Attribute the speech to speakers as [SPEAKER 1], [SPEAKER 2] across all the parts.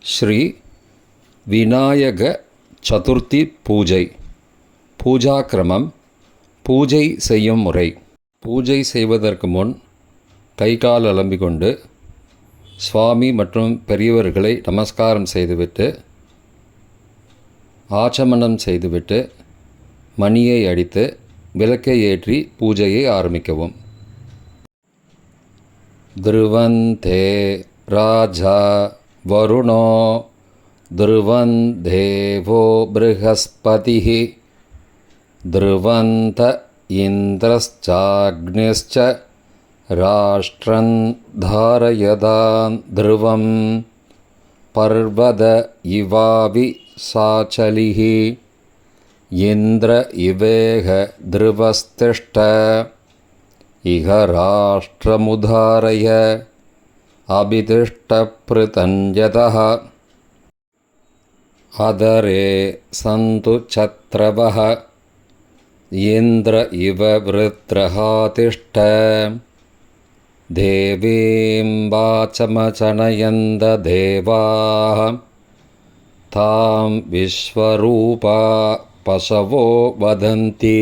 [SPEAKER 1] ஸ்ரீ விநாயக சதுர்த்தி பூஜை. பூஜா கிரமம். பூஜை செய்யும் முறை. பூஜை செய்வதற்கு முன் கை கால் அலம்பிக்கொண்டு சுவாமி மற்றும் பெரியவர்களை நமஸ்காரம் செய்துவிட்டு ஆச்சமனம் செய்துவிட்டு மணியை அடித்து விளக்கை ஏற்றி பூஜையை ஆரம்பிக்கவும். த்ருவந்தே ராஜா வருணோ த்ருவன் தேவோ ப்ருஹஸ்பதிः த்ருவந்த இந்திரஸ்சாக்னிஸ்ச ராஷ்ட்ரன் தாரயதான் த்ருவம் பர்வத இவாவி சாச்சலிः இந்திர இவேக த்ருவஸ்திஷ்ட இஹ ராஷ்ட்ரமுதாரய அபிதிஷ்டப்ருதன்யதः அதரே சந்து சத்ரவः இந்திர இவ விருத்ரஹா திஷ்ட தேவீம் வாசமசனயந்த தேவாः தாம் விஸ்வரூபா பசவோ வதந்தி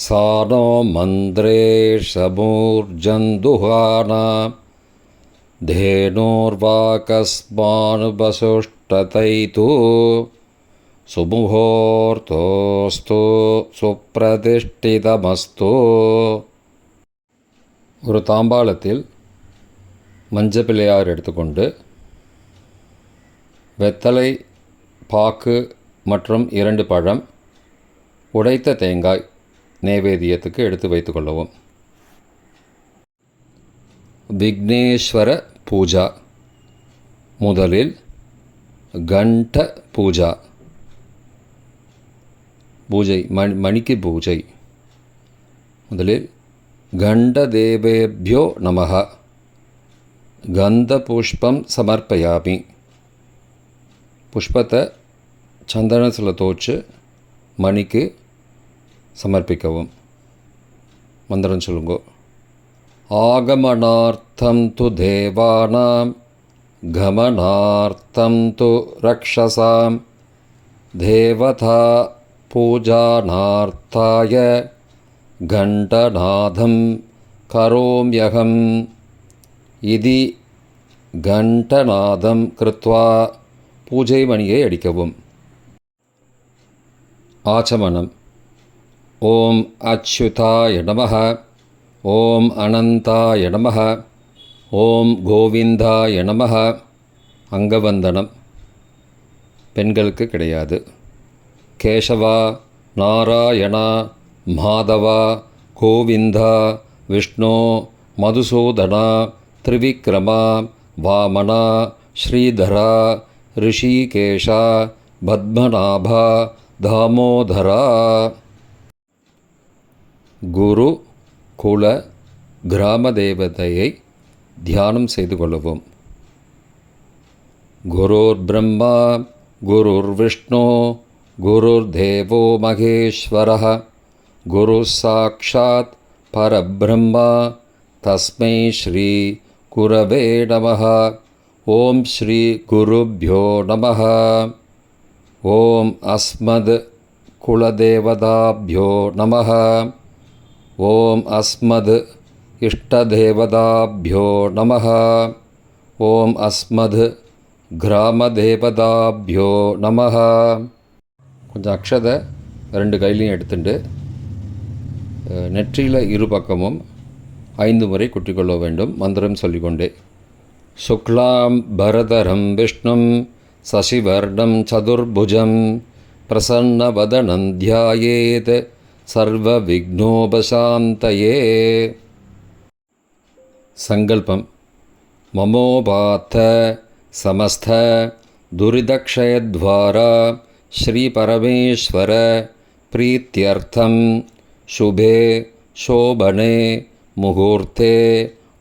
[SPEAKER 1] சானோ மந்திரேஷமூர்ஜந்துஹானா धेनोर्वाकस्मानुपसुष्टतैतु சுமுகோர்த்தோஸ்து சுப்ரதிஷ்டிதமஸ்து. ஒரு தாம்பாளத்தில் மஞ்சள் பிள்ளையார் எடுத்துக்கொண்டு வெத்தலை, பாக்கு மற்றும் 2 பழம், உடைத்த தேங்காய் நைவேத்தியத்துக்கு எடுத்து வைத்து கொள்ளவும். விக்னேஸ்வர பூஜா. முதலில் கண்ட பூஜா. பூஜை மணிக்கு பூஜை. முதலில் கண்டதேவேப்யோ நமஹ. கந்த புஷ்பம் சமர்ப்பயாமி. புஷ்பத்தை சந்தனத்தில் தோச்சு மணிக்கு சமர்ப்பிக்கவும். மந்திரம் சொல்லுங்கோ. ஆகமனார்த்தம் து தேவானாம் கமனார்த்தம் து ரக்ஷசாம் தேவதா பூஜானார்த்தாய கண்டநாதம் கரோம்யகம் இதி கண்டநாதம் கிருத்வா பூஜை மணியை அடிக்கவும். ஆச்சமனம். ஓம் அச்யுதாய நமஹ. ஓம் அனந்தாய நமஹ. ஓம் கோவிந்தாய நமஹ. அங்கவந்தனம் பெண்களுக்கு கிடையாது. கேசவா, நாராயணா, மாதவா, கோவிந்தா, விஷ்ணு, மதுசூதனா, திரிவிக்ரமா, வாமனா, ஸ்ரீதரா, ரிஷிகேஷா, பத்மநாபா, தாமோதரா. குரு குல கிராம தேவதையை தியானம் செய்து கொள்ளவும். குருர் பிரம்மா குருர் விஷ்ணு குருர் தேவோ மகேஸ்வரः குரு சாக்ஷாத் பரபிரம்மா தஸ்மை ஸ்ரீ குரவே நமः. ஓம் ஸ்ரீ குருப்யோ நமः. ஓம் அஸ்மத் குலதேவதாப்யோ நமः. ஓம் அஸ்மத் இஷ்டதேவதாப்யோ நமः. ஓம் அஸ்மத் கிராமதேவதாப்யோ நமः. கொஞ்சம் அக்ஷதை 2 கையிலையும் எடுத்துட்டு நெற்றியில் 2 பக்கமும் 5 முறை குட்டிக்கொள்ள வேண்டும். மந்திரம் சொல்லிக்கொண்டே. சுக்லாம் பரதரம் விஷ்ணும் சசிவர்ணம் சதுர்புஜம் பிரசன்னவதனம் த்யாயேத் சர்வ விக்னோபசாந்தயே. சங்கல்பம். மமோபாத்த சமஸ்த துரிதக்ஷயத்வாரா ஸ்ரீ பரமேஸ்வர பிரீத்யர்த்தம் சுபே சோபனே முகூர்த்தே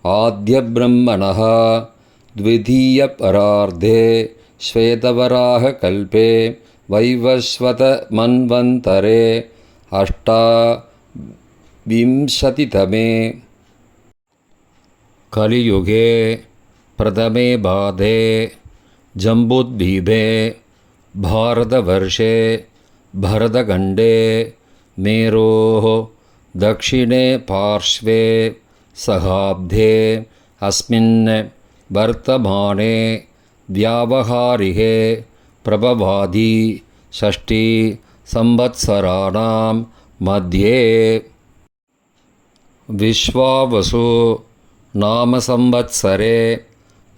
[SPEAKER 1] ஆத்ய பிரம்மணः த்விதீய பரார்த்தே ஸ்வேதவராக கல்பே வைவஸ்வத மன்வந்தரே அஷ்டாவிம்சதிதமே கலியுகே பிரதமே பாதே जम्बुद्वीपे भारतवर्षे भरतखण्डे मेरोः दक्षिणे पार्श्वे सहाब्दे अस्मिन् वर्तमाने व्यावहारिके प्रभवादि षष्ठी संवत्सराणां मध्ये विश्वावसु नाम संवत्सरे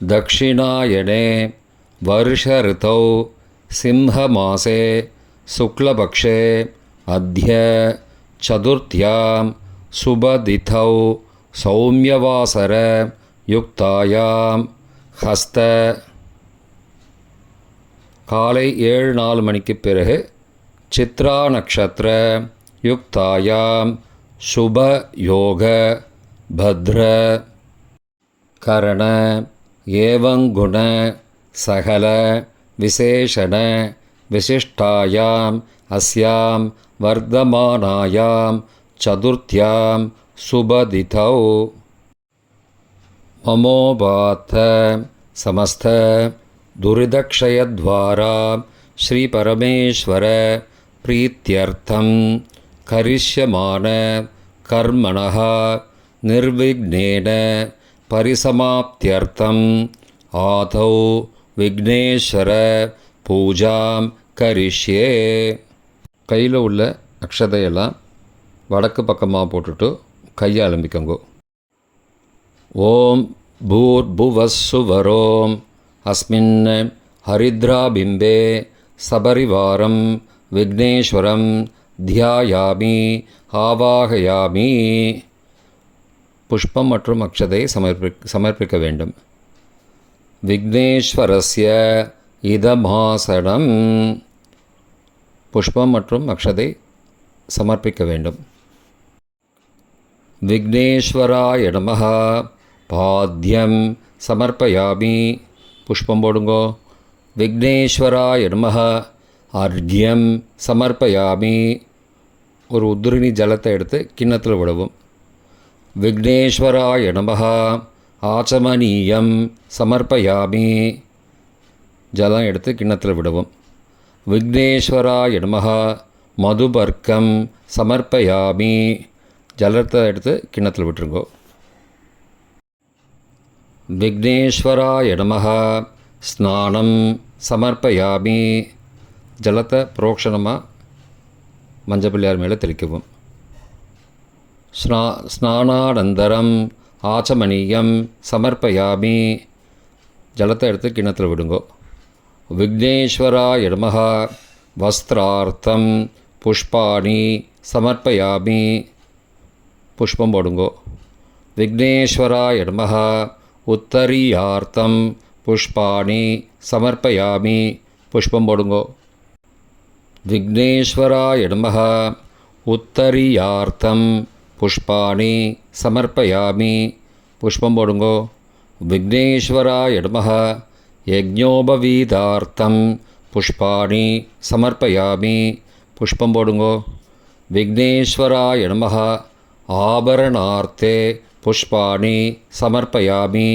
[SPEAKER 1] दक्षिणायने वर्षऋतौ सिंहमासे शुक्लपक्षे अद्य चतुर्थ्यां शुभतिथौ सौम्यवासर युक्तायां हस्त காலை 7-4 மணிக்கு பிறகு சித்ரா நக்ஷத்திர யுக்தாயாம் சுப யோக பத்ர கரண ஏவங்குண சகல விசேஷண விசிஷ்டாயாம் அஸ்யாம் வர்தமானாயாம் சதுர்த்தியாம் சுபதிதௌ மமோபாத்த சமஸ்த दुरिदक्षयद्वारा श्रीपरमेश्वर प्रीत्यर्थं करिष्यमान कर्मणः निर्विघ्नेन परिसमाप्त्यर्थम् आदौ विघ्नेश्वर பூஜாம் கரிஷ்யே. கையில் உள்ள அக்ஷதையெல்லாம் வடக்கு பக்கமாக போட்டுட்டு கையை அலம்பிக்கோங்க. ஓம் பூர்புவஸ்ஸுவரோம் अस्मिन् हरिद्राबिम्बे सपरिवारं विघ्नेश्वरं ध्यायामि ஆவாகயாமி. புஷ்பம் மற்றும் அக்ஷதை சமர்ப்பிக்க வேண்டும். விக்னேஸ்வரஸ்ய இதமாசனம். புஷ்பம் மற்றும் அக்ஷதை சமர்ப்பிக்க வேண்டும். விக்னேஸ்வராய நமஹ பாத்யம் சமர்ப்பயாமி. புஷ்பம் போடுங்கோ. விக்னேஸ்வராய நமஹ அர்க்யம் சமர்ப்பயாமி. ஒரு உத்ரிணி ஜலத்தை எடுத்து கிண்ணத்தில் விடவும். விக்னேஸ்வராய நமஹ ஆச்சமனீயம் சமர்ப்பயாமி. ஜலம் எடுத்து கிண்ணத்தில் விடவும். விக்னேஸ்வராய நமஹ மதுபர்க்கம் சமர்ப்பயாமி. ஜலத்தை எடுத்து கிண்ணத்தில் விட்டுருங்கோ. விக்னேஸ்வராய நமஹ ஸ்நானம் சமர்ப்பயாமி. ஜலத்தை புரோக்ஷணமாக மஞ்சள் பிள்ளையார் மேலே தெளிக்கவும். ஸ்நானானந்தரம் ஆச்சமனீயம் சமர்ப்பயாமி. ஜலத்தை எடுத்து கிண்ணத்தில் விடுங்கோ. விக்னேஸ்வராய நமஹ வஸ்திரார்த்தம் புஷ்பாணி சமர்ப்பயாமி. புஷ்பம் போடுங்கோ. விக்னேஸ்வராய நமஹ உத்தரியார்த்தம் புஷ்பாணி சமர்ப்பயாமி. புஷ்பம் போடுங்கோ. விக்னேஸ்வராய நமஹ உத்தரியார்த்தம் புஷ்பாணி சமர்ப்பயாமி. புஷ்பம் போடுங்கோ. விக்னேஸ்வராய நமஹ யஜ்ஞோபவீதார்த்தம் புஷ்பாணி சமர்ப்பயாமி. புஷ்பம் போடுங்கோ. விக்னேஸ்வராய நமஹ ஆபரணார்த்தே புஷ்பாணி சமர்ப்பயாமி.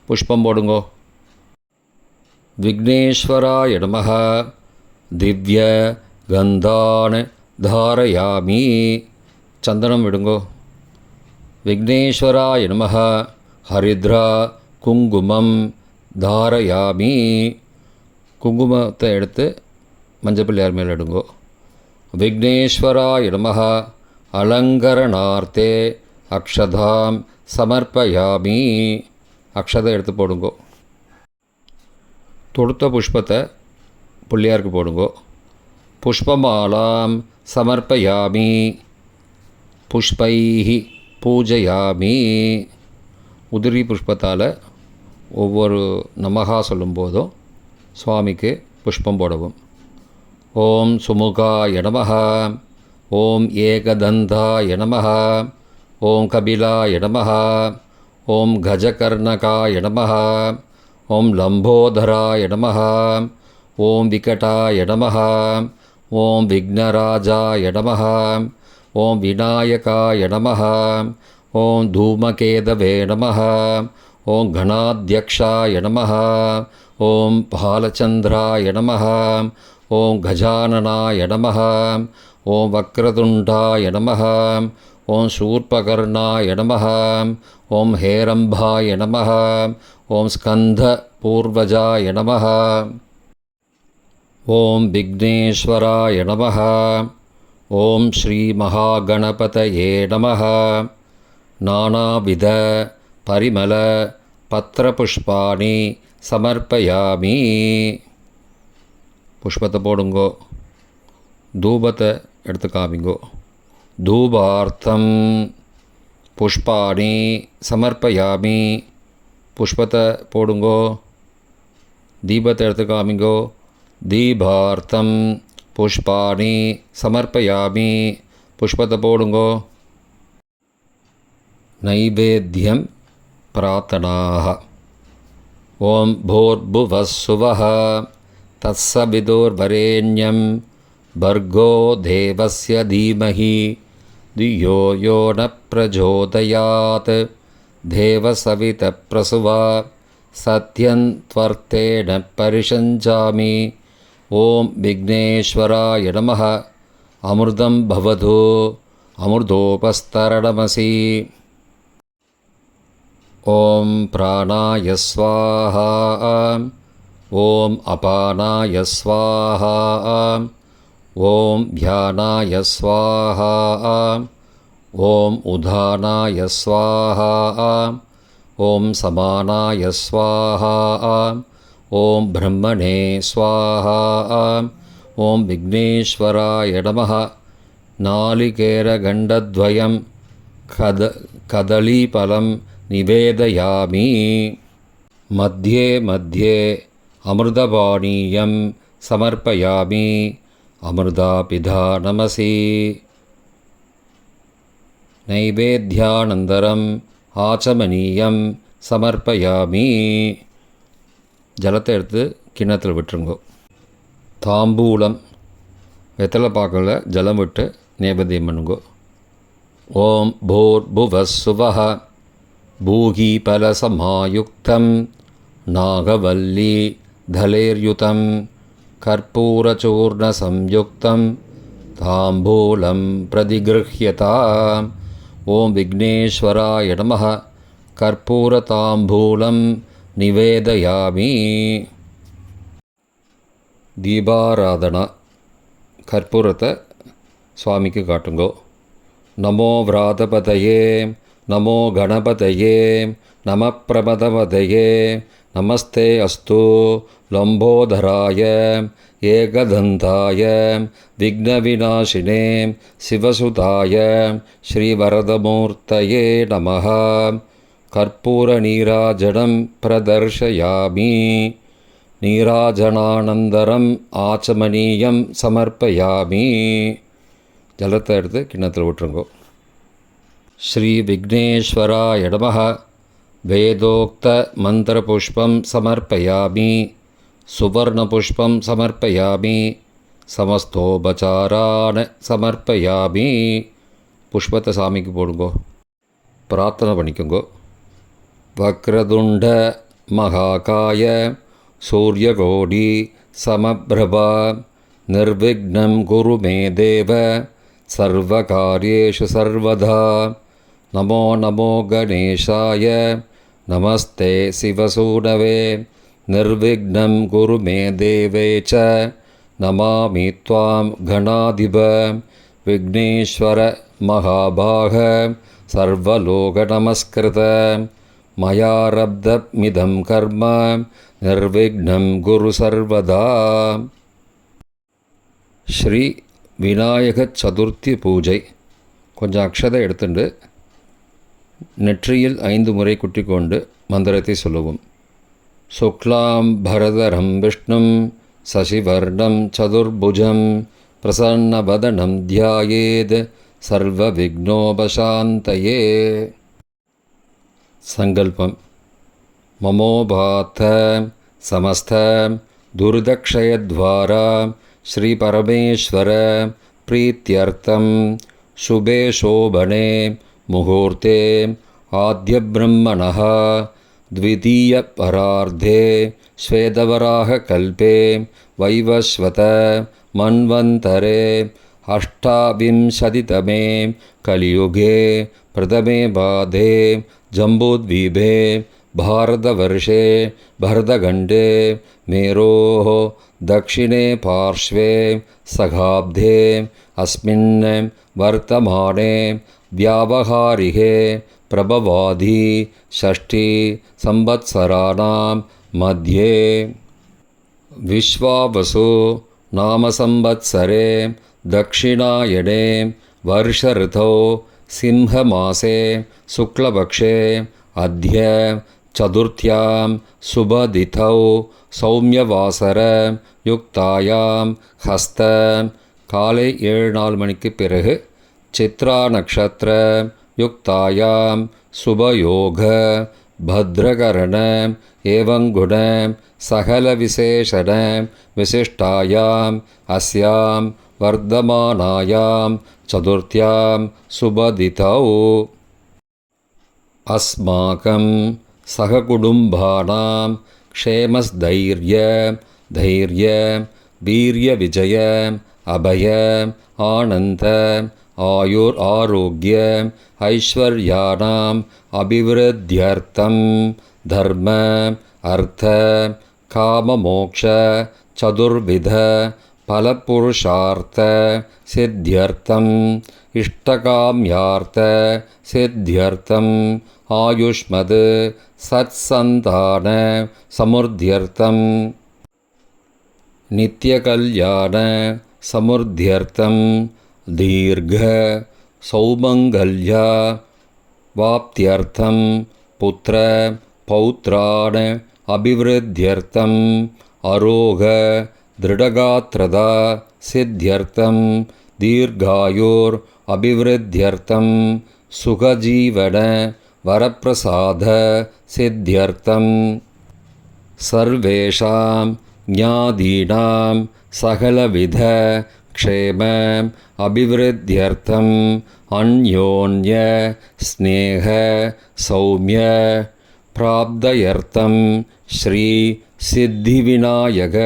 [SPEAKER 1] புஷ்பம் போடுங்கோ. விக்னேஸ்வராய நமஹ திவ்ய கந்தான் தாரயாமி. சந்தனம் விடுங்கோ. விக்னேஸ்வராய நமஹ ஹரித்ரா குங்குமம் தாரயாமி. குங்குமத்தை எடுத்து மஞ்சள் பிள்ளையார் மேலே எடுங்கோ. விக்னேஸ்வராய நமஹ அலங்கரணார்த்தே அக்ஷதாம் சமர்ப்பயாமி. அக்ஷதை எடுத்து போடுங்கோ. தொடுத்த புஷ்பத்தை பிள்ளையாருக்கு போடுங்கோ. புஷ்பமாலாம் சமர்ப்பயாமி. புஷ்பைஹி பூஜயாமி. உதிரி புஷ்பத்தால் ஒவ்வொரு நமகா சொல்லும்போதும் சுவாமிக்கு புஷ்பம் போடவும். ஓம் சுமுகாய நமஹ. ஓம் ஏகதந்தாய நமஹ. ஓம் கபிலாய நமஹ. ஓம் கஜகர்ணகாய நமஹ. ஓம் லம்போதராய நமஹ. ஓம் விகடாய நமஹ. ஓம் விக்னராஜாய நமஹ. ஓம் விநாயகாய நமஹ. ஓம் தூமகேதவே நமஹ. ஓம் கணாத்யக்ஷாய நமஹ. ஓம் பாலச்சந்திராய நமः. ஓம் கஜானனாய நமः. ஓம் வக்ரதுண்டாய நமः. ஓம் சூர்பகர்ணாய நமः. ஓம் ஹேரம்பாய நமः. ஓம் ஸ்கந்த பூர்வஜாய நமः. ஓம் விக்னேஸ்வராய நமः. ஓம் ஸ்ரீ மகாகணபதயே நமः. நானாவித பரிமள பத்திரபுஷ்பாணி சமர்ப்பயாமி. புஷ்பத்தை போடுங்கோ, தூபத்தை எடுத்து காமிங்கோ. தூபார்த்தம் புஷ்பாணி சமர்ப்பயாமி. புஷ்பத்தை போடுங்கோ, தீபத்தை எடுத்து காமிங்கோ. தீபார்த்தம் புஷ்பாணி சமர்ப்பயாமி. புஷ்பத்தை போடுங்கோ. நைவேத்யம் பிரார்த்தனாः. ஓம் பூர்புவः சுவः தத்சவிதுர்வரேண்யம் भर्गो देवस्य धीमहि धियो यो न प्रचोदयात्. देवसवितप्रसुवा सत्यं त्वर्तेन परिषञ्चामि. ॐ विघ्नेश्वराय नमः. अमृतं भवतु अमृतोपस्तरणमसि. ॐ प्राणाय स्वाहा. ॐ अपानाय स्वाहा. ॐ ध्यानाय स्वाहा. ॐ उदानाय स्वाहा. ॐ समानाय स्वाहा. ॐ ब्रह्मणे स्वाहा. ॐ विघ्नेश्वराय नमः. नालिकेरगण्डद्वयं कदलीफलं निवेदयामि. मध्ये मध्ये अमृतपानीयं समर्पयामि. अमृतापिधानमसि. नैवेद्यानन्तरम् आचमनीयं समर्पयामि. ஜலத்தை எடுத்து கிண்ணத்தில் விட்டுருங்கோ. தாம்பூலம் வெத்தலை பாக்கில் ஜலம் விட்டு நைவேத்தியம் பண்ணுங்கோ. ஓம் பூர்புவः சுவः பூகீபலசமாயுக்தம் நாகவல்லி தலேர்யுதம் கற்பூரச்சூர்ணசம்யுக்தம் தாம்பூலம் பிரதிகிருஹ்யதாம். ஓம் விக்னேஸ்வராய நமः. கற்பூரதாம்பூலம் நிவேதயாமி. தீபாராதனா. கற்பூரத்தை சுவாமிக்கு காட்டுங்கோ. நமோ விராதபதயே நமோ கணபதயே நம பிரமதபதயே நமஸ்தே அஸ்து லம்போதராய ஏகதந்தாய விக்னவிநாசினே சிவசுதாய ஸ்ரீவரதமூர்த்தயே நமः. கற்பூரநீராஜனம் பிரதர்ஷயாமி. நீராஜனானந்தரம் ஆச்சமனீயம் சமர்ப்பயாமி. ஜலத்தை எடுத்து கிண்ணத்தில் விட்டுருங்கோ. ஸ்ரீ விக்னேஸ்வராய நமः. வேதோக்த மந்திரபுஷ்பம் சமர்ப்பயாமி. சுவர்ணபுஷ்பம் சமர்ப்பயாமி. சமஸ்தோபசாரான் சமர்ப்பயாமி. புஷ்பத்தை சாமிக்கு போடுங்கோ, பிரார்த்தனை பண்ணிக்கோங்கோ. வக்ரதுண்ட மகாகாய சூரியகோடி சமப்ரபா நிர்விக்னம் குரு மே தேவ சர்வகார்யேஷு சர்வதா. நமோ நமோ கணேசாய நமஸ்தே சிவசூனவே நிர்விக்னம் குரு மே தேவே ச நமாமி த்வாம் கணாதிப. விக்னேஸ்வர மகாபாக சர்வலோக நமஸ்கிருத மயாரப்தமிதம் கர்ம நிர்விக்னம் குரு சர்வதா. ஸ்ரீ விநாயக சதுர்த்தி பூஜை. கொஞ்சம் அக்ஷதை எடுத்துட்டு நெற்றியில் 5 முறை குட்டிக்கொண்டு மந்திரத்தை சொல்லுவோம். சுக்லாம் பரதரம் விஷ்ணும் சசிவர்ணம் சதுர்புஜம் பிரசன்னவதனம் தியாயேத் சர்வ விக்னோபசாந்தயே. சங்கல்பம். மமோபாத்த சமஸ்த துர்தக்ஷயத்வாரா ஸ்ரீ பரமேஸ்வர பிரீத்யர்த்தம் சுபே சோபனே முகூர்த்தே ஆத்ய பிரம்மணः த்விதீய பரார்த்தே ஸ்வேதவராக கல்பே வைவஸ்வத மன்வந்தரே அஷ்டாவிம்சதிதமே கலியுகே பிரதமே பாதே ஜம்பூத்வீபே भारतवर्षे भरतखण्डे मेरोः दक्षिणे पार्श्वे सखाब्धे अस्मिन् वर्तमाने व्यावहारिके प्रभवादि षष्ठी संवत्सराणां मध्ये विश्वावसु नामसंवत्सरे दक्षिणायने वर्षऋतौ सिंहमासे शुक्लपक्षे अद्य चतुर्थ्यां शुभतिथौ सौम्यवासर युक्तायां हस्त காலை 7:04 மணிக்கு பிறகு சித்ரா நக்ஷத்திர யுக்தாயாம் சுபயோக பத்ரகரண ஏவங்குண சகல விசேஷண விசிஷ்டாயாம் அஸ்யாம் வர்தமானாயாம் சதுர்த்தியாம் சுபதிதௌ अस्माकं सहकुटुम्बानां क्षेमस्थैर्य धैर्य वीर्यविजय अभय आनन्द आयुरारोग्य ऐश्वर्याणाम् अभिवृद्ध्यर्थं धर्म अर्थ काममोक्ष चतुर्विध फलपुरुषार्थ सिद्ध्यर्थम् इष्टकाम्यार्थ सिद्ध्यर्थम् आयुष्मद् सत्सन्तान समृद्ध्यर्थं नित्यकल्याण समृद्ध्यर्थं दीर्घ सौमङ्गल्य वाप्त्यर्थं पुत्र पौत्राण अभिवृद्ध्यर्थम् अरोग दृढगात्रदा सिद्ध्यर्थं दीर्घायुर् अभिवृद्ध्यर्थं सुखजीवन वरप्रसाद सिद्ध्यर्थं सर्वेषां ज्ञादीनां सकलविध क्षेम अभिवृद्ध्यर्थम् अन्योन्य स्नेह सौम्य प्राप्त्यर्थं श्री सिद्धिविनायक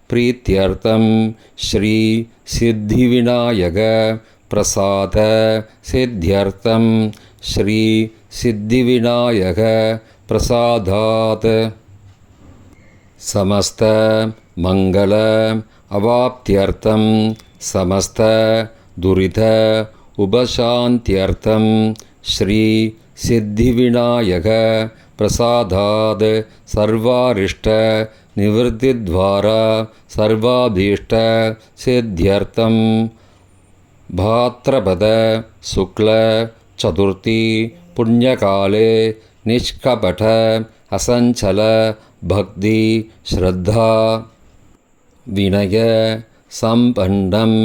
[SPEAKER 1] प्रीत्यर्थं श्री सिद्धिविनायक प्रसाद सिद्ध्यर्थं श्री सिद्धिविनायक प्रसादात् समस्त मंगल अवाप्त्यर्थं समस्त दुरित उपशान्त्यर्थं श्री सिद्धिविनायक प्रसादात् सर्वारिष्ट निवृत्तिद्वारा सर्वाभीष्ट सिद्ध्यर्थं भाद्रपद शुक्ल चतुर्थी पुण्यकाले निष्कपट असंचल भक्ति श्रद्धा विनय संपन्नम्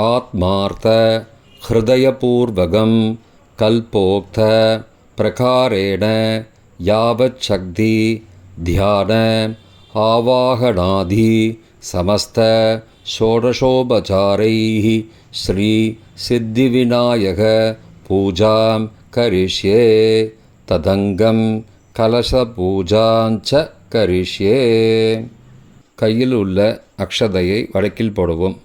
[SPEAKER 1] आत्मार्थ हृदयपूर्वकं कल्पोक्त प्रकारेण यावच्छक्ति ध्यान आवाहनादि समस्त षोडशोपचारैः श्री सिद्धिविनायक पूजां करिष्ये तदंगम कलश पूजांच करिष्ये கையில் உள்ள அக்ஷதையை வடக்கில் போடுவோம்.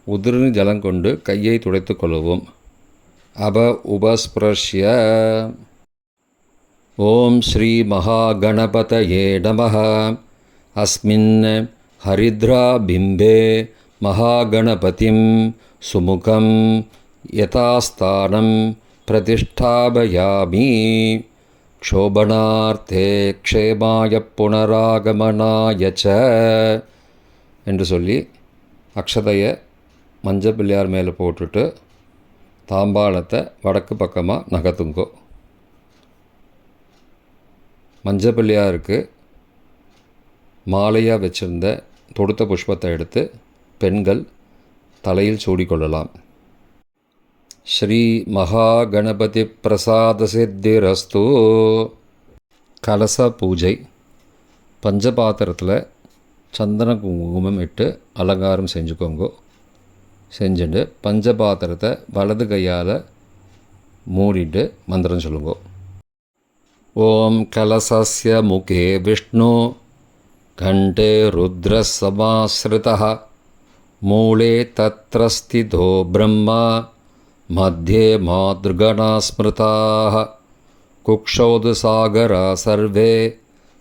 [SPEAKER 1] உதிர்ந்து ஜலம் கொண்டு கையை துடைத்துக் கொள்வோம். உபஸ்பிருஷ்ய ஓம் ஸ்ரீ மகாகணபதயே நமः. அஸ்மின் ஹரித்ரா பிம்பே மகாகணபதிம் சுமுகம் யதாஸ்தானம் பிரதிஷ்டாபயாமி. க்ஷோபனார்த்தே க்ஷேமாய புனராகமனாய ச என்று சொல்லி அக்ஷதையை மஞ்சள் பிள்ளையார் மேலே போட்டுட்டு தாம்பாளத்தை வடக்கு பக்கமாக நகர்த்துங்கோ. மஞ்சள் பிள்ளையாருக்கு மாலையாக வச்சுருந்த தொடுத்த புஷ்பத்தை எடுத்து பெண்கள் தலையில் சூடிக்கொள்ளலாம். ஸ்ரீ மகாகணபதி பிரசாத சித்திரஸ்து. கலச பூஜை. பஞ்சபாத்திரத்தில் சந்தன குங்குமம் இட்டு அலங்காரம் செஞ்சுக்கோங்க. செஞ்சுட்டு பஞ்சபாத்திரத்தை வலது கையால் மூடிட்டு மந்திரம் சொல்லுங்க. ஓம் கலசஸ்ய முகே விஷ்ணு கண்டே ருத்ரः சமாஸ்ருதः மூலே தத்ர ஸ்திதோ பிரம்மா மத்தியே மாத்ருகணா ஸ்மிருதாः குக்ஷௌது சாகரா சர்வே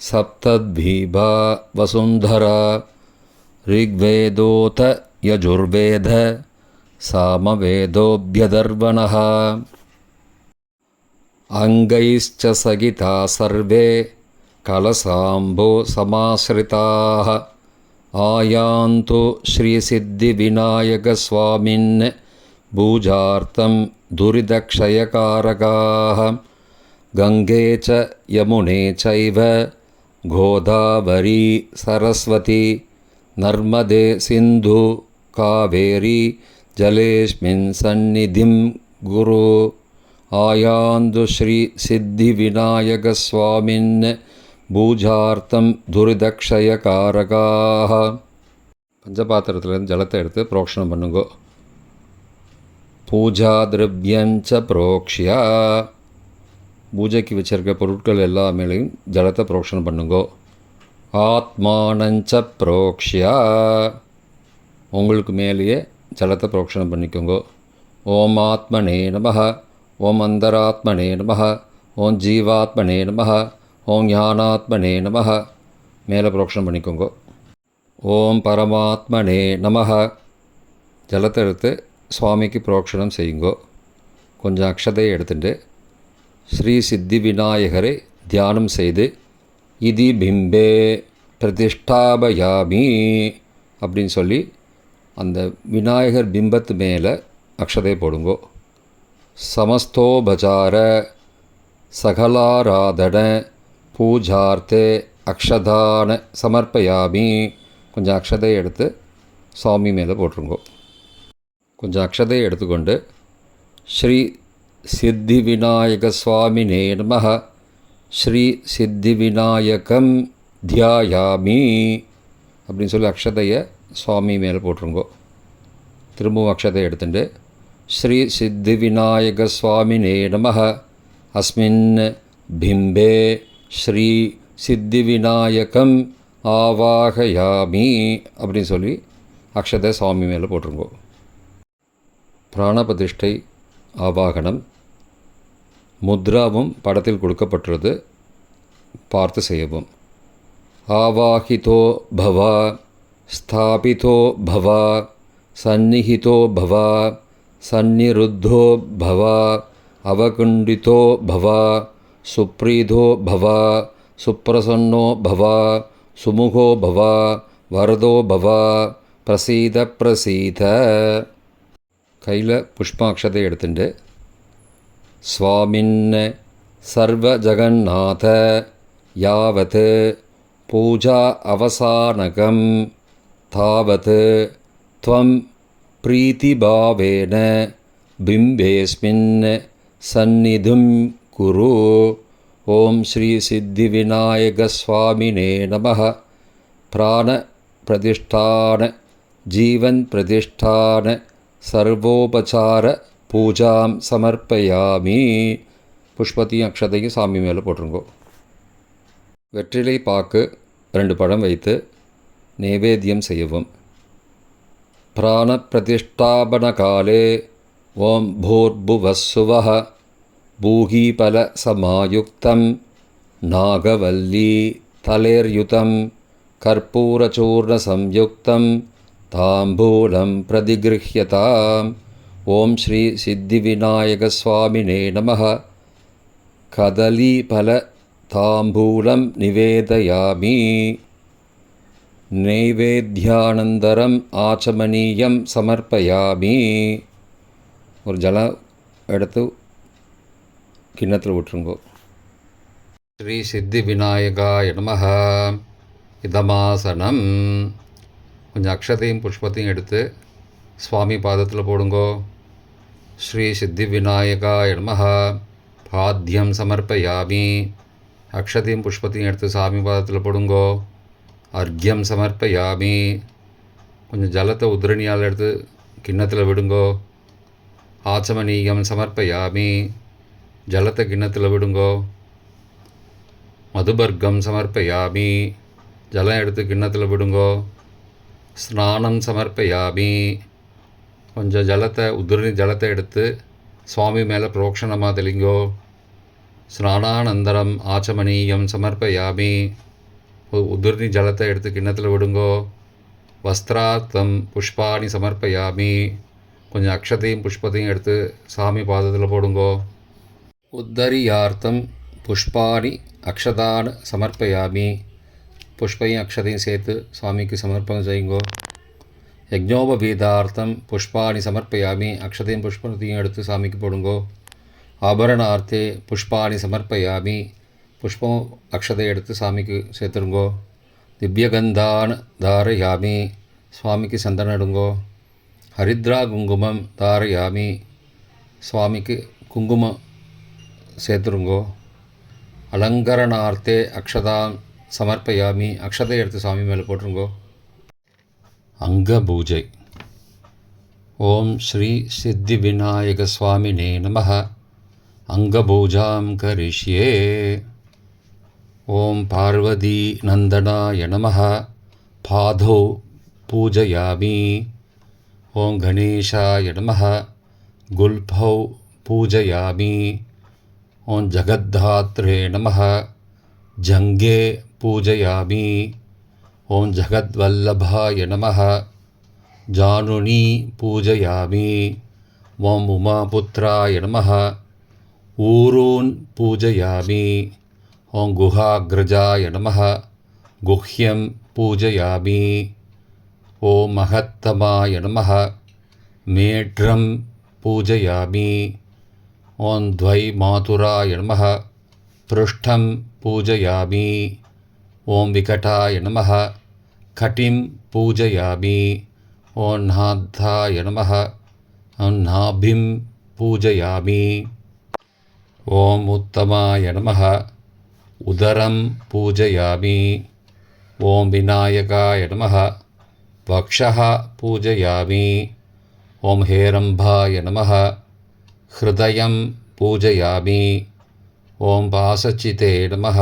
[SPEAKER 1] சப்தத்வீபா வசுந்தரா ரிக்வேதோத யஜுர்வேத சாமவேதோப்யதர்வணः அங்கைश्च சகிதா சர்வே கலசாம்போ சமாஸ்ரிதாः ஆயாந்து ஸ்ரீசித்திவிநாயகஸ்வாமின் பூஜார்த்தம் துரிதக்ஷயகாரகாः கங்கே ச யமுனே சைவ கோதாவரி சரஸ்வதி நர்மதே சிந்து காவேரி ஜலேஸ்மின் சந்நிதிம் குரு ஆயாந்து ஸ்ரீ சித்திவிநாயகஸ்வாமின் பூஜார்த்தம் துரிதக்ஷயகாரகாः. பஞ்சபாத்திரத்துலேருந்து ஜலத்தை எடுத்து புரோக்ஷணம் பண்ணுங்கோ. பூஜா திரவியஞ்ச புரோக்ஷியா, பூஜைக்கு வச்சிருக்க பொருட்கள் எல்லா மேலேயும் ஜலத்தை புரோக்ஷணம் பண்ணுங்கோ. ஆத்மானஞ்ச புரோக்ஷியா, உங்களுக்கு மேலேயே ஜலத்தை புரோக்ஷணம் பண்ணிக்கோங்கோ. ஓம் ஆத்மனே நமஹ, ஓம் அந்தராத்மனே நமஹ, ஓம் ஜீவாத்மனே நமஹ, ஓம் ஞானாத்மனே நமஹ, மேலே புரோக்ஷணம் பண்ணிக்கோங்கோ. ஓம் பரமாத்மனே நமஹ, ஜலத்தை எடுத்து சுவாமிக்கு புரோக்ஷணம் செய்யுங்கோ. கொஞ்சம் அக்ஷதையை எடுத்துட்டு ஸ்ரீ சித்தி விநாயகரை தியானம் செய்து இதி பிம்பே பிரதிஷ்டாபயாமி அப்படின்னு சொல்லி அந்த விநாயகர் பிம்பத்து மேலே அக்ஷதை போடுங்கோ. சமஸ்தோபசார சகலாராதன பூஜார்த்தே அக்ஷதான சமர்ப்பயாமி, கொஞ்சம் அக்ஷதையை எடுத்து சுவாமி மேலே போட்டுருங்கோ. கொஞ்சம் அக்ஷதையை எடுத்துக்கொண்டு ஸ்ரீ சித்தி விநாயக சுவாமினே நமஹ, ஸ்ரீ சித்தி விநாயகம் தியாயாமி அப்படின்னு சொல்லி அக்ஷதையை சுவாமி மேலே போட்டுருங்கோ. திரும்பவும் அக்ஷதையை எடுத்துட்டு ஸ்ரீ சித்தி விநாயக சுவாமினே நமஹ, அஸ்மின் பிம்பே ஸ்ரீ சித்தி விநாயகம் ஆவாகயாமி அப்படின்னு சொல்லி அக்ஷதை சுவாமி மேலே போட்டுருங்கோ. பிராணபிரதிஷ்டை ஆவாகனம் முத்ராவும் படத்தில் கொடுக்கப்பட்டுள்ளது, பார்த்து செய்யவும். ஆவாஹிதோ பவ, ஸ்தாபிதோ பவ, சந்நிஹிதோ பவ, சந்நிருத்தோ பவ, அவகுண்டிதோ பவ, சுப்ரீதோ பவ, சுப்ரசன்னோ பவ, சுமுகோ பவ, வரதோ பவ, பிரசீத பிரசீத. கையில் புஷ்பாட்சதை எடுத்துட்டு ஸ்வாமின் சர்வ ஜகநாத யாவத் பூஜா அவசானகம் தாவத் த்வம் பிரீதிபாவேன பிம்பேஸ்மின் சந்நிதிம் குரு. ஓம் ஸ்ரீ சித்தி விநாயக சுவாமினே நமஹ. பிராண பிரதிஷ்டான ஜீவன் பிரதிஷ்டான சர்வோபசார பூஜாம் சமர்ப்பயாமி. புஷ்பத்தையும் அக்ஷதையும் சாமி மேலே போட்டுருங்கோ. வெற்றிலை பாக்கு 2 பழம் வைத்து நைவேத்தியம் செய்யவும். பிராண பிரதிஷ்டாபன காலே ஓம் பூர்புவஸ்ஸுவஹ பூகீபல சமாயுக்தம் நாகவல்லி தலேர்யுதம் கற்பூரச்சூர்ண சம்யுக்தம் தாம்பூலம் பிரதிகிருஹ்யதாம். ஓம் ஸ்ரீ சித்தி விநாயக சுவாமினே நமஹ. கதலீபல தாம்பூலம் நிவேதயாமி. நைவேத்யானந்தரம் ஆச்சமனீயம் சமர்ப்பயாமி. ஒரு ஜலம் எடுத்து கிண்ணத்தில் விட்டுருங்கோ. ஸ்ரீ சித்தி விநாயகாய நமஹ. இதமாசனம். கொஞ்சம் அக்ஷதையும் புஷ்பத்தையும் எடுத்து சுவாமி பாதத்தில் போடுங்கோ. ஸ்ரீ சித்தி விநாயகாய நமஹ. பாத்தியம் சமர்ப்பயாமி. அக்ஷதையும் புஷ்பத்தையும் எடுத்து சாமி பாதத்தில் போடுங்கோ. அர்க்யம் சமர்ப்பயாமி. கொஞ்சம் ஜலத்தை உதிரணியால் எடுத்து கிண்ணத்தில் விடுங்கோ. ஆச்சமனீயம் சமர்ப்பயாமி. ஜலத்தை கிண்ணத்தில் விடுங்கோ. மதுபர்க்கம் சமர்ப்பயாமி. ஜலம் எடுத்து கிண்ணத்தில் விடுங்கோ. ஸ்நானம் சமர்ப்பயாமி. கொஞ்சம் ஜலத்தை உதிர்நீர் ஜலத்தை எடுத்து சுவாமி மேலே புரோக்ஷணமாக தெளிங்கோ. ஸ்நானானந்தரம் ஆச்சமனீயம் சமர்ப்பயாமி. உதிர்நீர் ஜலத்தை எடுத்து கிண்ணத்தில் விடுங்கோ. வஸ்திரார்த்தம் புஷ்பாணி சமர்ப்பயாமி. கொஞ்சம் அக்ஷதையும் புஷ்பத்தையும் எடுத்து சாமி பாதத்தில் போடுங்கோ. உத்தரியார்த்தம் புஷ்பாணி அக்ஷதான் சமர்ப்பயாமி. புஷ்பையும் அக்ஷதையும் சேர்த்து சுவாமிக்கு சமர்ப்பணம் செய்யுங்கோ. யஜ்ஞோபவீதார்த்தம் புஷ்பாணி சமர்ப்பயாமி. அக்ஷதையும் புஷ்பத்தையும் எடுத்து சாமிக்கு போடுங்கோ. ஆபரணார்த்தே புஷ்பாணி சமர்ப்பயாமி. புஷ்பம் அக்ஷதை எடுத்து சாமிக்கு சேர்த்துருங்கோ. திவ்யகந்தான் தாரயாமி. சுவாமிக்கு சந்தனம் எடுங்கோ. ஹரித்ரா குங்குமம் தாரயாமி. சுவாமிக்கு குங்குமம் சேர்த்துருங்கோ. அலங்கரணார்த்தே அக்ஷதான் சமர்ப்பயாமி. அக்ஷதை எடுத்து சாமி மேலே போட்டுருங்கோ. அங்க பூஜை. ஓம் ஸ்ரீ சித்தி விநாயக சுவாமினே நமः. அங்கபூஜாம் கரிஷ்யே. ஓம் பார்வதி நந்தனாய நமः. பாதௌ பூஜயாமி. ஓம் கணேசாய நமः. குல்பௌ பூஜயாமி. ஓம் ஜகத்தாத்ரே நமः. ஜங்கே பூஜயாமி. ஓம் ஜகத்வல்லபாய நமः. ஜானுனி பூஜயாமி. ஓம் உமாபுத்ராய நமः. ஊரூன் பூஜயாமி. ஓம் குஹாக்ரஜாய நமः. குஹ்யம் பூஜயாமி. ஓம் மகத்தமாய நமः. மேட்ரம் பூஜயாமி. ஓம் துவைமாதுராய நமः. பிருஷ்டம் பூஜயாமி. ஓம் விகடாய நமः. கட்டிம் பூஜயாமி. ஓம் நாத்தாய நமः. ஓம் நாபிம் பூஜயாமி. ஓம் உத்தமாய நமः. உதரம் பூஜயாமி. ஓம் விநாயகாய நமः. வக்ஷः பூஜயாமி. ஓம் ஹேரம்பாய நமः. ஹிருதயம் பூஜயாமி. ஓம் பாசச்சிதே நமः.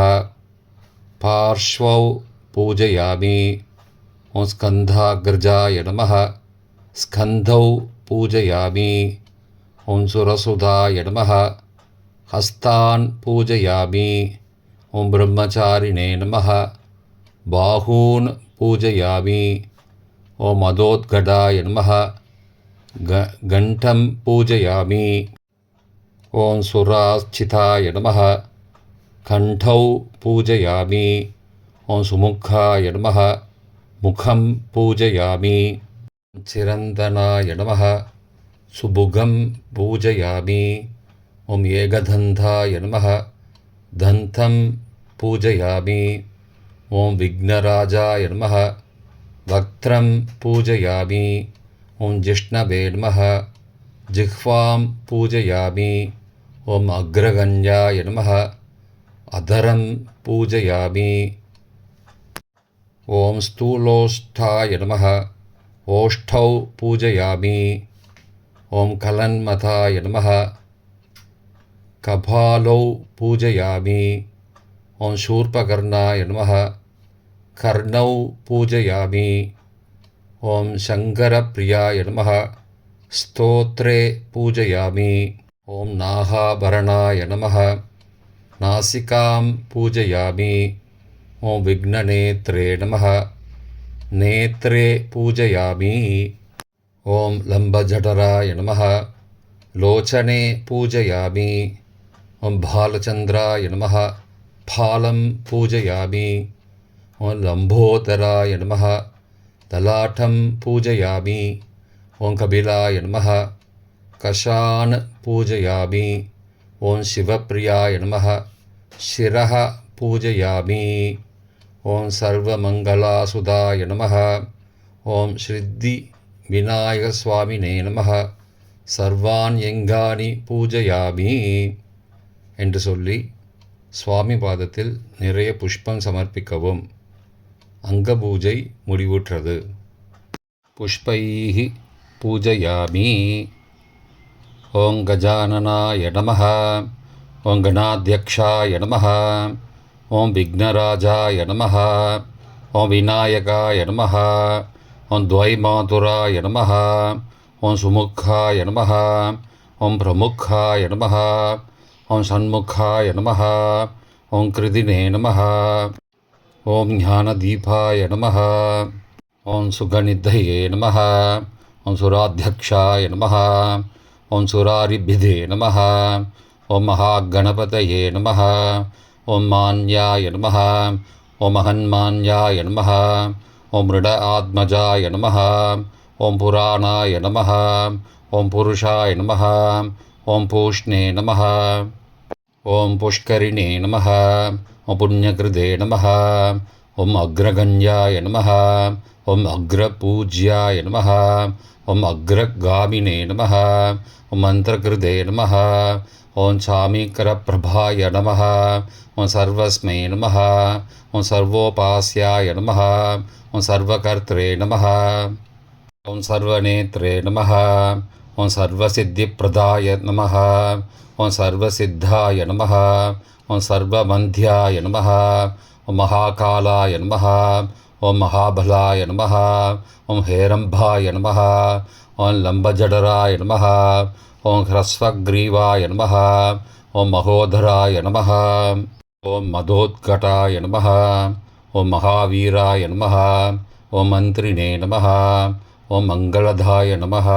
[SPEAKER 1] பார்ஷ்வௌ பூஜயாமி. ஓம் ஸ்கந்தாக்ரஜாய நமः. ஸ்கந்தௌ பூஜயாமி. ஓம் சுரசுதாய நமः. ஹஸ்தான் பூஜயாமி. ஓம் பிரம்மச்சாரிணே நமः. பாஹூன் பூஜயாமி. ஓம் அதோத்கடாய நமः. கண்டம் பூஜயாமி. ஓம் சுராஸ்சிதாய நமः. கண்டௌ பூஜயாமி. ஓம் சுமுखाय நமः. முகம் பூஜயாமி. சிரந்தனாய நமः. சுபுகம் பூஜயாமி. ஓம் ஏகதந்தாய நமः. தந்தம் பூஜயாமி. ஓம் விக்னராஜாய நமः. வக்த்ரம் பூஜயாமி. ஓம் ஜிஷ்ணவே நமः. ஜிஹ்வாம் பூஜயாமி. ஓம் அக்ரகண்யாய நமः. அதரம் பூஜயாமி. ஓம் ஸ்தூலோஷ்டாய நமः. ஓஷ்டௌ பூஜயாமி. ஓம் கலன்மதாய நமः. கபாலௌ பூஜயாமி. ஓம் சூர்பகர்ணாய நமः. கர்ணௌ பூஜயாமி. ஓம் சங்கரப்பிரியாய நமः. ஸ்தோத்ரே பூஜயாமி. ஓம் நாகாபரணாய நமः. நாசிகாம் பூஜயாமி. ஓம் விக்னநேத்ரே நமः. நேத்ரே பூஜயாமி. ஓம் லம்பஜடராய நமः. லோச்சனே பூஜயாமி. ஓம் பாலச்சந்திராய நமः. பாலம் பூஜயாமி. ஓம் லம்போதராய நமः. லலாட்டம் பூஜயாமி. ஓம் கபிலாய நமः. கஷான் பூஜயாமி. ஓம் சிவப்பிரியாய நமः. சிரः பூஜயாமி. ஓம் சர்வமங்களாசுதாய நமः. ஓம் ஸ்ரித்தி விநாயகசுவாமினே நமः. சர்வாண்யங்கானி பூஜயாமி என்று சொல்லி சுவாமி பாதத்தில் நிறைய புஷ்பம் சமர்ப்பிக்கவும். அங்கபூஜை முடிவுற்றது. புஷ்பைஹி பூஜயாமி. ஓம் கஜானனாய நமः. ஓம் கணாத்யக்ஷாய நமः. ஓம் விக்னராஜாய நமः. ஓம் விநாயகாய நமஹ. ஓம் துவைமாதுராய நமஹ. ஓம் சுமுக்காய நமஹ. ஓம் பிரமுக்காய நமஹ. ஓம் சண்முகாய நமஹ. ஓம் கிருதினே நமஹ. ஓம் ஞானதீபாய நமஹ. ஓம் சுகநிதயே நமஹ. ஓம் சுராத்தியக்ஷாய நமஹ. ஓம் சுராரிபிதே நமஹ. ஓம் மகாகணபதயே நமஹ. ஓம் மான்யாய நமஹ. ஓம் மகன்மான்யாய நமஹ. ஓம் மிருட ஆத்மஜாய நமஹ. ஓம் புராணாய நமஹ. ஓம் புருஷாய நமஹ. ஓம் பூஷ்ணே நமஹ. ஓம் புஷ்கரிணே நமஹ. ஓம் புண்ணியகிருதே நமஹ. ஓம் அக்ரகண்யாய நமஹ. ஓம் அக்ரபூஜ்யாய நமஹ. ஓம் அக்ரகாமினே நமஹ. ஓம் மந்திரகிருதே நமஹ. ஓம் சாமீகரபிரபாய நமஹ. ஓம் சர்வஸ்மை நமஹ. ஓம் சர்வோபாஸ்யாய நமஹ. ஓம் சர்வகர்த்ரே நமஹ. ஓம் சர்வநேத்ரே நமஹ. ஓம் சர்வசித்திப்பிரதாய நமஹ. ஓம் சர்வசித்தாய நமஹ. ஓம் சர்வமந்தியாய நமஹ. ஓம் மகாகாலாய நமஹ. ஓம் மகாபலாய நமஹ. ஓம் ஹேரம்பாய நமஹ. ஓம் லம்பஜடராய நமஹ. ஓம் ஹ்ரஸ்வக்ரீவாய நமஹ. ஓம் மகோதராய நமஹ. ஓம் மதோத்கட்டாய நமஹ. ஓம் மகாவீராய நமஹ. ஓம் மந்திரிணே நமஹ. ஓம் மங்களதாய நமஹ.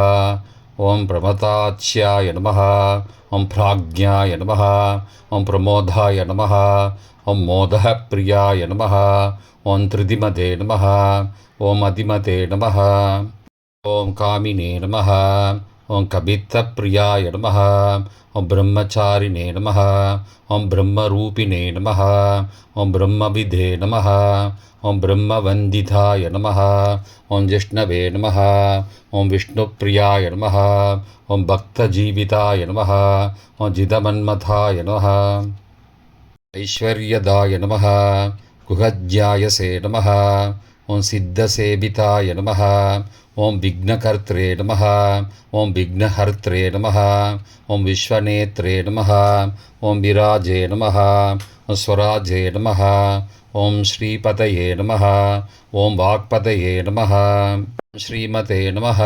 [SPEAKER 1] ஓம் பிரமதாச்யாய நமஹ. ஓம் பிராக்ஞாய நமஹ. ஓம் பிரமோதாய நமஹ. ஓம் மோதஹப்பிரியாய நமஹ. ஓம் திருதிமதே நமஹ. ஓம் அதிமதே நமஹ. ஓம் காமினே நமஹ. ஓம் கபித்தப்பிரியாய நமஹ. ஓம் பிரம்மச்சாரிணே நமஹ. ஓம் பிரம்மரூபிணே நமஹ. ஓம் பிரம்மவிதே நமஹ. ஓம் பிரம்மவந்திதாய நமஹ. ஓம் ஜிஷ்ணவே நமஹ. ஓம் விஷ்ணுப்பிரியாய நமஹ. ஓம் பக்தஜீவிதாய நமஹ. ஓம் ஜிதமன்மதாய நமஹ. ஐஸ்வர்யதாய நமஹ. குஹஜ்யாயசே நமஹ. ஓம் சித்தசேவிதாய நமஹ. ஓம் விக்னகர்த்ரே நமஹ. ஓம் விக்னஹர்த்ரே நமஹ. ஓம் விஸ்வநேத்ரே நமஹ. ஓம் விராஜே நமஹ. ஓம் ஸ்வராஜே நமஹ. ஓம் ஸ்ரீபதயே நமஹ. ஓம் வாக்பதயே நமஹ. ஸ்ரீமதே நமஹ.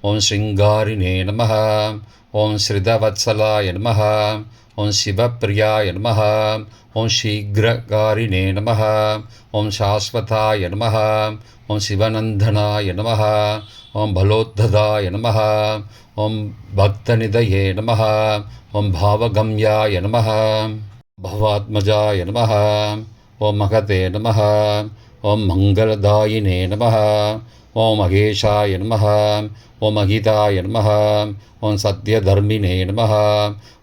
[SPEAKER 1] ஓம் ஸ்ருங்காரிணே நமஹ. ஓம் ஸ்ரிதவத்சலாய நமஹ. ஓம் சிவப்பிரியாய நமஹ. ஓம் சீக்ரகாரிணே நமஹ. ஓம் சாஸ்வதாய நமஹ. ஓம் சிவநந்தனாய நமஹ. ஓம் பலோத்ததாய நமஹ. ஓம் பக்தநிதயே நமஹ. ஓம் பாவகம்யாய நமஹ. பவாத்மஜாய நமஹ. ஓம் மகதே நமஹ. ஓம் மங்களதாயினே நமஹ. ஓம் மகேஷாய நமஹ. ஓம் மகிதாய நமஹ. ஓம் சத்யதர்மினே நமஹ.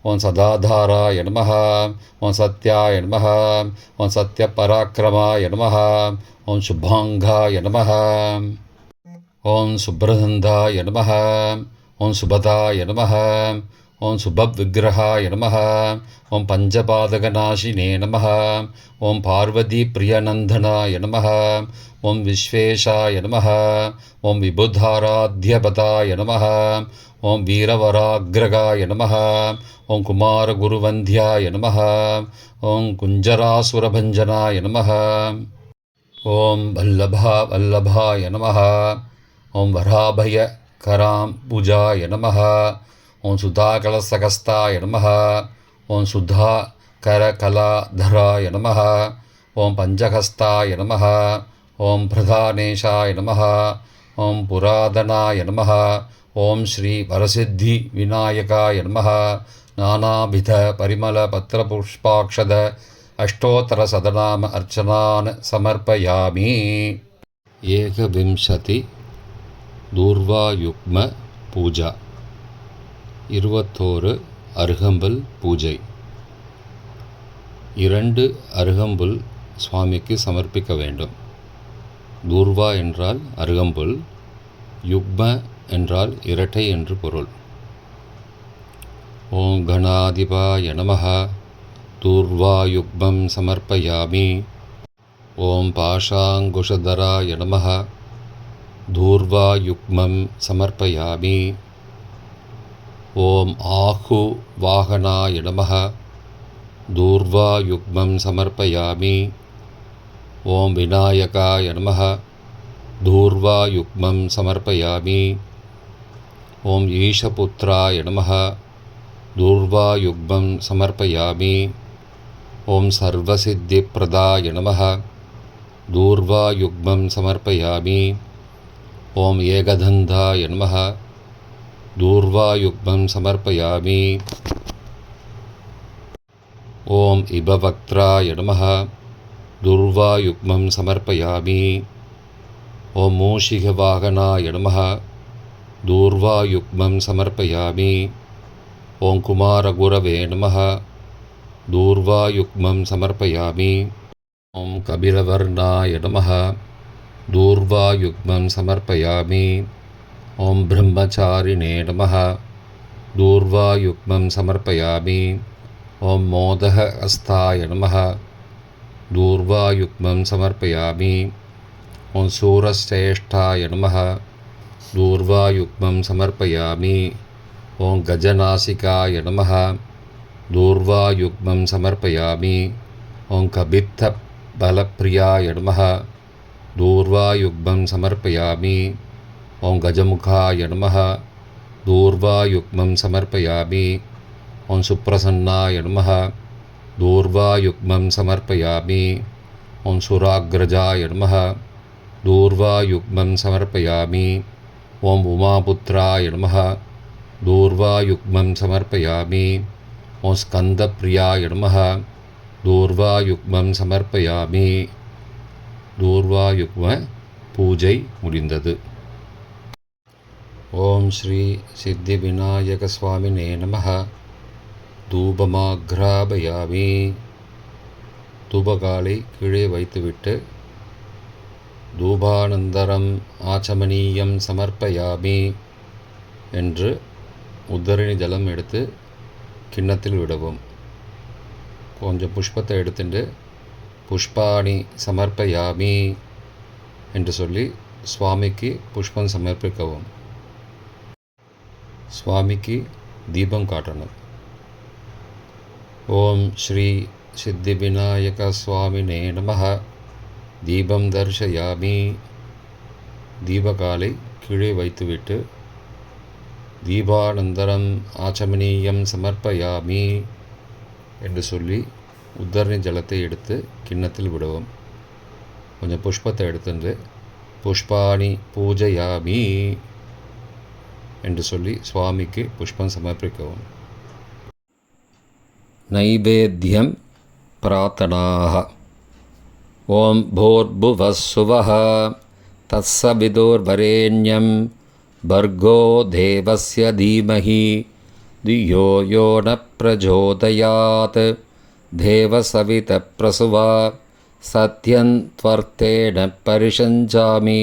[SPEAKER 1] ஓம் சதாதாராய நமஹ. ஓம் சத்யாய நமஹ. ஓம் சத்யபராக்கிரமாய நமஹ. ஓம் சுபாங்காய நமஹ. ஓம் சுப்ரதந்தாய நமஹ. ஓம் சுபதாய நமஹ. ஓம் சுபவிக்கிரகாய நமஹ. ஓம் பஞ்சபாதகநாசினே நமஹ. ஓம் பார்வதிப்பிரியநந்தனாய நமஹ. ஓம் விஸ்வேஷாய நமஹ. ஓம் விபுதாராத்யபதாய நமஹ. ஓம் வீரவராக்ரகாய நமஹ. ஓம் குமாரகுருவந்தியாய நமஹ. ஓம் குஞ்சராசுரபஞ்சனாய நமஹ. ஓம் வல்லபாய நமஹ. ஓம் வராபயகராம்புஜாய நமஹ. ஓம் சுதாகலசகஸ்தாய நமஹ. ஓம் சுதாகரகலாதராய நமஹ. ஓம் பஞ்சஹஸ்தாய நமஹ. ஓம் பிரதானேஷாய நமஹ. ஓம் புராதனாய நமஹ. ஓம் ஸ்ரீ வரசித்தி விநாயகாய நமஹ. நானாவித பரிமள பத்திரபுஷ்பாக்ஷத அஷ்டோத்தரசதநாம அர்ச்சனான் சமர்ப்பயாமி. ஏகவிம்சதி தூர்வாயுக்ம பூஜா. 21 அருகம்புல் பூஜை. 2 அருகம்புல் சுவாமிக்கு சமர்ப்பிக்க வேண்டும். தூர்வா என்றால் அருகம்புல், யுக்ம என்றால் இரட்டை என்று பொருள். ஓம் கணாதிபாய நமஹ. தூர்வாயுக்மம் சமர்ப்பயாமி. ஓம் பாஷாங்குஷதராய நமஹ. தூர்வாயுக்மம் சமர்ப்பயாமி. ஓம் ஆஹு வாகனாய நமஹ. தூர்வாயுக்மம் சமர்ப்பயாமி. ஓம் விநாயகாய நமः. தூர்வாயுக்மம் சமர்ப்பயாமி. ஓம் ஈஷபுத்ராய நமः. தூர்வாயுக்மம் சமர்ப்பயாமி. ஓம் சர்வசித்திப்பிரதாய நமः. தூர்வாயுக்மம் சமர்ப்பயாமி. ஓம் ஏகதந்தாய நமः. தூர்வாயுக்மம் சமர்ப்பயாமி. ஓம் இபவக்த்ராய நமः. தூர்வாயுக்மம் சமர்ப்பயாமி. ஓம் மூஷிகவாகனாய நமः. தூர்வாயுக்மம் சமர்ப்பயாமி. ஓம் குமாரகுரவே நமः. தூர்வாயுக்மம் சமர்ப்பயாமி. ஓம் கபிலவர்ணாய நமः. தூர்வாயுக்மம் சமர்ப்பயாமி. ஓம் பிரம்மச்சாரிணே நமः. தூர்வாயுக்மம் சமர்ப்பயாமி. ஓம் மோதகஹஸ்தாய நமः. தூர்வாயுக்மம் சமர்ப்பயாமி. ஓம் சூரஸ்ரேஷ்டாய நமः. தூர்வாயுக்மம் சமர்ப்பயாமி. ஓம் கஜநாசிகாய நமः. தூர்வாயுக்மம் சமர்ப்பயாமி. ஓம் கபித்தபலப்பிரியாய நமः. தூர்வாயுக்மம் சமர்ப்பயாமி. ஓம் கஜமுகாய நமः. தூர்வாயுக்மம் சமர்ப்பயாமி. ஓம் சுப்ரசன்னாய நமः. தூர்வாயுக்மம் சமர்ப்பயாமி. ஓம் சுராக்ரஜாய நமः. தூர்வாயுக்மம் சமர்ப்பயாமி. ஓம் உமாபுத்ராய நமः. தூர்வாயுக்மம் சமர்ப்பயாமி. ஓம் ஸ்கந்தப்பிரியாய நமः. தூர்வாயுக்மம் சமர்ப்பயாமி. தூர்வாயுக்ம பூஜை முடிந்தது. ஓம் ஸ்ரீ சித்தி விநாயக சுவாமினே நமः. தூபமாக்ராபயாமி. தூபகாலை கீழே வைத்துவிட்டு தூபானந்தரம் ஆச்சமனீயம் சமர்ப்பயாமி என்று உத்தரணி ஜலம் எடுத்து கிண்ணத்தில் விடவும். கொஞ்சம் புஷ்பத்தை எடுத்துட்டு புஷ்பாணி சமர்ப்பயாமி என்று சொல்லி சுவாமிக்கு புஷ்பம் சமர்ப்பிக்கவும். சுவாமிக்கு தீபம் காட்டணும். ஓம் ஸ்ரீ சித்தி விநாயக சுவாமினே நமः. தீபம் தர்ஷயாமி. தீபகாலை கீழே வைத்துவிட்டு தீபானந்தரம் ஆச்சமனீயம் சமர்ப்பயாமி என்று சொல்லி உத்தரணி ஜலத்தை எடுத்து கிண்ணத்தில் விடவும். கொஞ்சம் புஷ்பத்தை எடுத்துட்டு புஷ்பாணி பூஜையாமி என்று சொல்லி சுவாமிக்கு புஷ்பம் சமர்ப்பிக்கவும். நைவேத்யம் பிரார்த்தனாः. ஓம் பூர்புவः சுவः தத்சவிதுர்வரேண்யம் भर्गो देवस्य धीमहि धियो यो न प्रचोदयात् देवसवितप्रसुवा सत्यं त्वर्थेन परिषञ्चामि.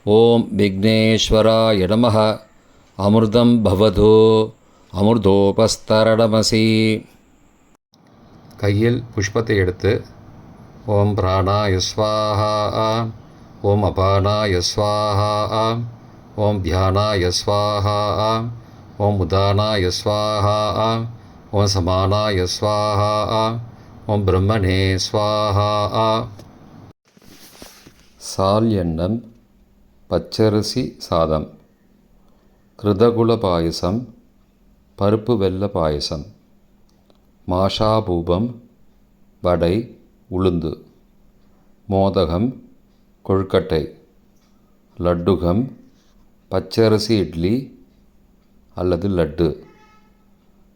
[SPEAKER 1] ஓம் விக்னேஸ்வராய நமः. அமிர்தம் பவது அமிர்தோபஸ்தரணமசி. கையில் புஷ்பத்தை எடுத்து ஓம் பிராணாய ஸ்வாஹா. ஓம் அபானாய ஸ்வாஹா. ஓம் தியானாய ஸ்வாஹா. ஓம் உதானாய ஸ்வாஹா. ஓம் சமானாய ஸ்வாஹா. ஓம் பிரம்மணே ஸ்வாஹா. சால் எண்ணம், பச்சரிசி சாதம், கிருதகுல பாயசம், பருப்பு வெல்ல பாயசம், மாஷாபூபம், வடை, உளுந்து, மோதகம், கொழுக்கட்டை, லட்டுகம், பச்சரிசி இட்லி அல்லது லட்டு,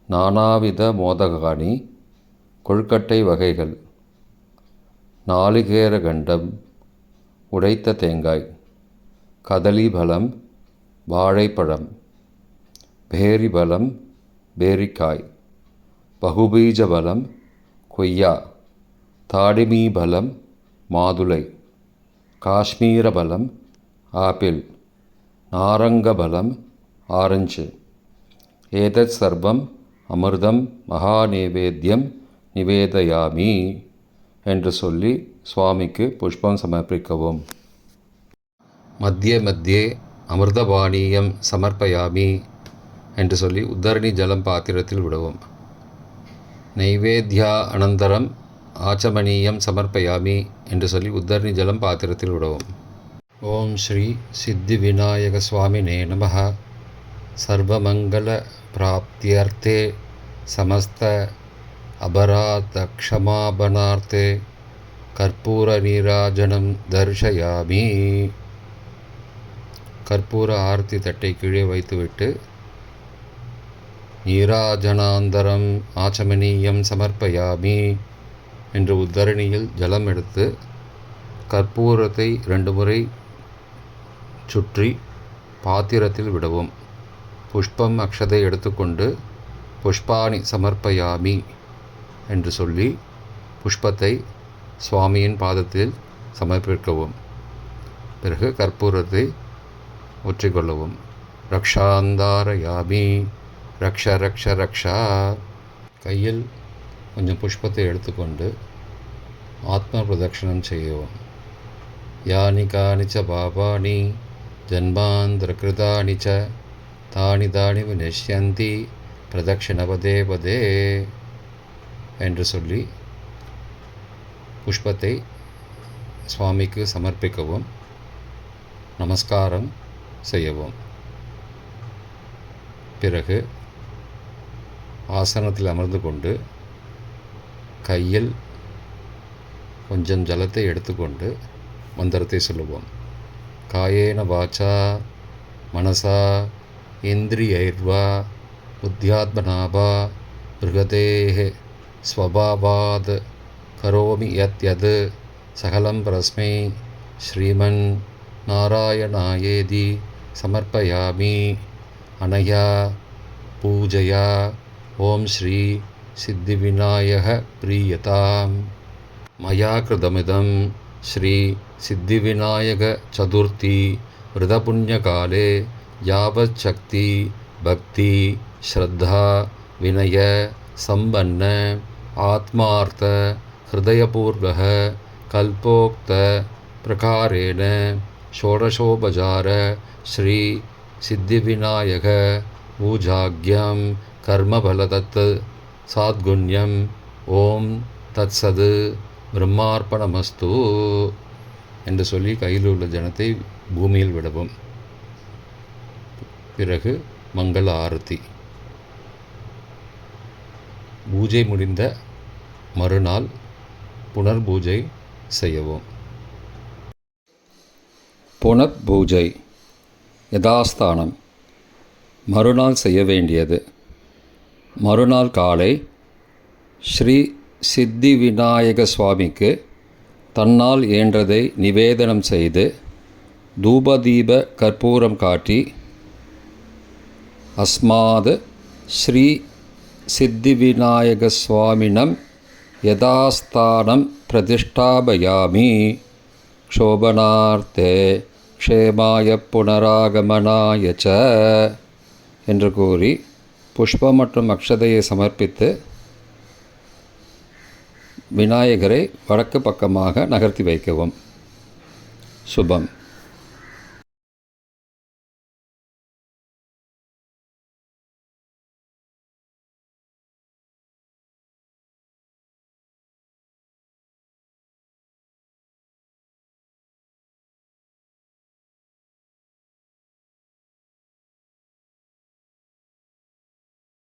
[SPEAKER 1] நானாவித மோதகாணி, கொழுக்கட்டை வகைகள், நாளிகேர கண்டம், உடைத்த தேங்காய், கதலிபலம், வாழைப்பழம், பேரிபலம், பேரிக்காய், பகுபீஜபலம், கொய்யா, தாடிமீபலம், மாதுளை, காஷ்மீரபலம், ஆப்பிள், நாரங்கபலம், ஆரஞ்சு. ஏதத் சர்வம் அமிர்தம் மகாநேவேத்யம் நிவேதயாமி என்று சொல்லி சுவாமிக்கு புஷ்பம் சமர்ப்பிக்கவும். மத்திய மத்தியே அமிர்தபானீயம் சமர்ப்பயாமி என்று சொல்லி உத்தரணி ஜலம் பாத்திரத்தில் விடவும். நைவேத்யா அனந்தரம் ஆச்சமனீயம் சமர்ப்பயாமி என்று சொல்லி உத்தரணி ஜலம் பாத்திரத்தில் விடவும். ஓம் ஸ்ரீ சித்தி விநாயக சுவாமினே நமः. சர்வமங்கல பிராப்தியர்த்தே சமஸ்த அபராத க்ஷமாபனார்த்தே கற்பூர நீராஜனம் தர்ஷயாமி. கற்பூர ஆரத்தி தட்டை கீழே வைத்துவிட்டு நீராஜனாந்தரம் ஆச்சமனீயம் சமர்ப்பயாமி என்று உத்தரணியில் ஜலம் எடுத்து கற்பூரத்தை 2 முறை சுற்றி பாத்திரத்தில் விடவும். புஷ்பம் அக்ஷதை எடுத்துக்கொண்டு புஷ்பாணி சமர்ப்பயாமி என்று சொல்லி புஷ்பத்தை சுவாமியின் பாதத்தில் சமர்ப்பிக்கவும். பிறகு கற்பூரத்தை ஒற்றிக்கொள்ளவும். ரக்ஷாந்தாரயாமி, ரக்ஷ ரக்ஷ ரக்ஷா. கையில் கொஞ்சம் புஷ்பத்தை எடுத்துக்கொண்டு ஆத்ம பிரதட்சணம் செய்யவும். யானி கானி ச பாபானி ஜன்மாந்தர கிருதானி ச தானி தானி விநஷ்யந்தி பிரதட்சிணபதே பதே என்று சொல்லி புஷ்பத்தை சுவாமிக்கு சமர்ப்பிக்கவும், நமஸ்காரம் செய்யவும். பிறகு ஆசனத்தில் அமர்ந்து கொண்டு கையில் கொஞ்சம் ஜலத்தை எடுத்துக்கொண்டு மந்திரத்தை சொல்லுவோம். காயேன வாச்சா மனசா இந்திரியைர்வா புத்தியாத்மனாபா பிருகதேஹ ஸ்வபாவாத் கரோமி யத் யத் சகலம் பரஸ்மை ஸ்ரீமன் நாராயணாயேதி சமர்ப்பயாமி. அனயா பூஜையா ஓம் ஸ்ரீ சித்திவிநாயக பிரியதாம். மயா கிருதமிதம் ஸ்ரீ சித்திவிநாயக சதுர்த்தி விரதபுண்ணியகாலே யாவத் சக்தி பக்தி ஸ்ரத்தா வினய சம்பன்ன ஆத்மார்த்த ஹிருதயபூர்வக கல்போக்த பிரகாரேண ஷோடசோபசார ஸ்ரீ சித்திவிநாயக பூஜாக்யம் கர்மபலதத் சாத்குண்யம். ஓம் தத் சது பிரம்மார்ப்பணமஸ்து என்று சொல்லி கையில் உள்ள ஜனத்தை பூமியில் விடவும். பிறகு மங்கள ஆரத்தி. பூஜை முடிந்த மறுநாள் புனர்பூஜை செய்யவும். புனர்பூஜை யதாஸ்தானம். மறுநாள் செய்ய வேண்டியது. மறுநாள் காலை ஸ்ரீ சித்தி விநாயக சுவாமிக்கு தன்னால் இயன்றதை நிவேதனம் செய்து தூபதீப கற்பூரம் காட்டி அஸ்மாத் ஸ்ரீ சித்திவிநாயக சுவாமினம் யதாஸ்தானம் பிரதிஷ்டாபயாமி. க்ஷோபனார்த்தே க்ஷேமாய புனராகமனாய ச என்று கூறி புஷ்பம் மற்றும் அக்ஷதையை சமர்ப்பித்து விநாயகரை வடக்கு பக்கமாக நகர்த்தி வைக்கவும். சுபம்.